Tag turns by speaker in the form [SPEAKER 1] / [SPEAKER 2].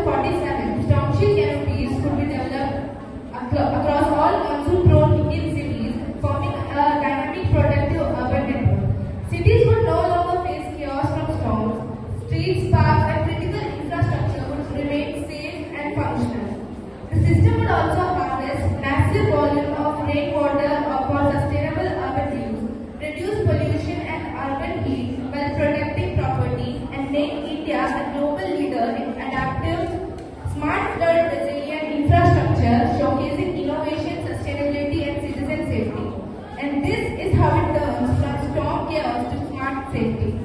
[SPEAKER 1] 2047, StormShield canopies could be developed across all monsoon-prone Indian cities, forming a dynamic protective urban network. Cities would no longer face chaos from storms. Streets, parks, and critical infrastructure would remain safe and functional. The system would also harness massive volume of rainwater for sustainable urban use, reduce pollution and urban heat while protecting property, and make India a global leader in adaptive, smart, flood resilient infrastructure, showcasing innovation, sustainability, and citizen safety. And this is how it turns from storm chaos to smart safety.